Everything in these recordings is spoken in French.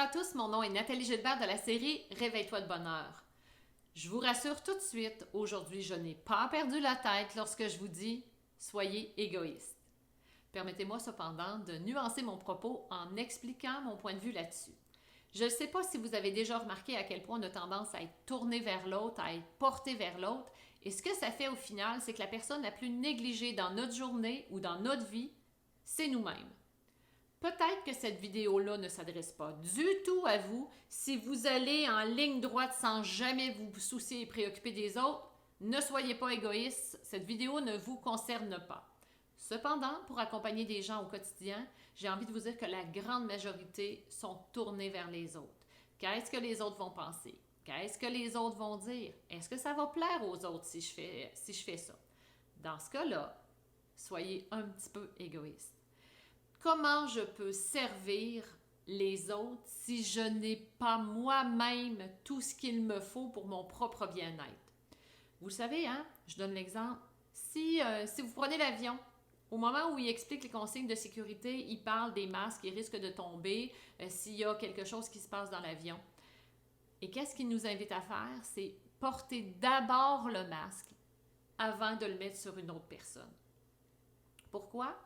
à tous, mon nom est Nathalie Gilbert de la série Réveille-toi de bonne heure. Je vous rassure tout de suite, aujourd'hui je n'ai pas perdu la tête lorsque je vous dis « soyez égoïste ». Permettez-moi cependant de nuancer mon propos en expliquant mon point de vue là-dessus. Je ne sais pas si vous avez déjà remarqué à quel point on a tendance à être tourné vers l'autre, à être porté vers l'autre, et ce que ça fait au final, c'est que la personne la plus négligée dans notre journée ou dans notre vie, c'est nous-mêmes. Peut-être que cette vidéo-là ne s'adresse pas du tout à vous. Si vous allez en ligne droite sans jamais vous soucier et préoccuper des autres, ne soyez pas égoïste, cette vidéo ne vous concerne pas. Cependant, pour accompagner des gens au quotidien, j'ai envie de vous dire que la grande majorité sont tournés vers les autres. Qu'est-ce que les autres vont penser? Qu'est-ce que les autres vont dire? Est-ce que ça va plaire aux autres si je fais ça? Dans ce cas-là, soyez un petit peu égoïste. Comment je peux servir les autres si je n'ai pas moi-même tout ce qu'il me faut pour mon propre bien-être? Vous le savez, hein? Je donne l'exemple. Si vous prenez l'avion, au moment où il explique les consignes de sécurité, il parle des masques qui risquent de tomber s'il y a quelque chose qui se passe dans l'avion. Et qu'est-ce qu'il nous invite à faire? C'est porter d'abord le masque avant de le mettre sur une autre personne. Pourquoi?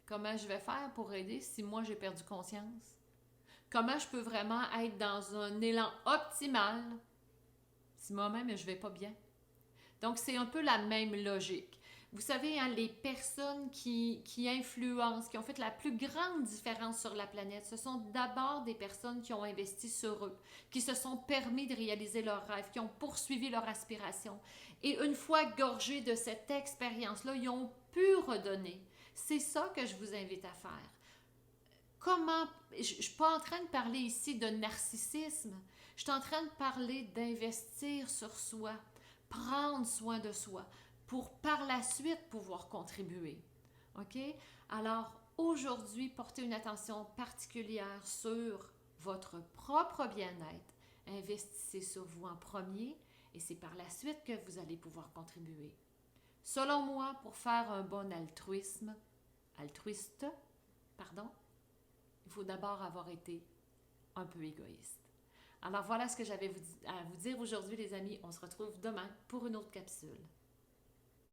Comment je vais faire pour aider si moi j'ai perdu conscience? Comment je peux vraiment être dans un élan optimal si moi-même je vais pas bien? Donc c'est un peu la même logique. Vous savez, hein, les personnes qui influencent, qui ont fait la plus grande différence sur la planète, ce sont d'abord des personnes qui ont investi sur eux, qui se sont permis de réaliser leurs rêves, qui ont poursuivi leur aspiration. Et une fois gorgés de cette expérience-là, ils ont pu redonner. C'est ça que je vous invite à faire. Comment, je ne suis pas en train de parler ici de narcissisme, je suis en train de parler d'investir sur soi, prendre soin de soi pour par la suite pouvoir contribuer. OK? Alors, aujourd'hui, portez une attention particulière sur votre propre bien-être. Investissez sur vous en premier et c'est par la suite que vous allez pouvoir contribuer. Selon moi, pour faire un bon altruiste, il faut d'abord avoir été un peu égoïste. Alors voilà ce que j'avais à vous dire aujourd'hui, les amis. On se retrouve demain pour une autre capsule.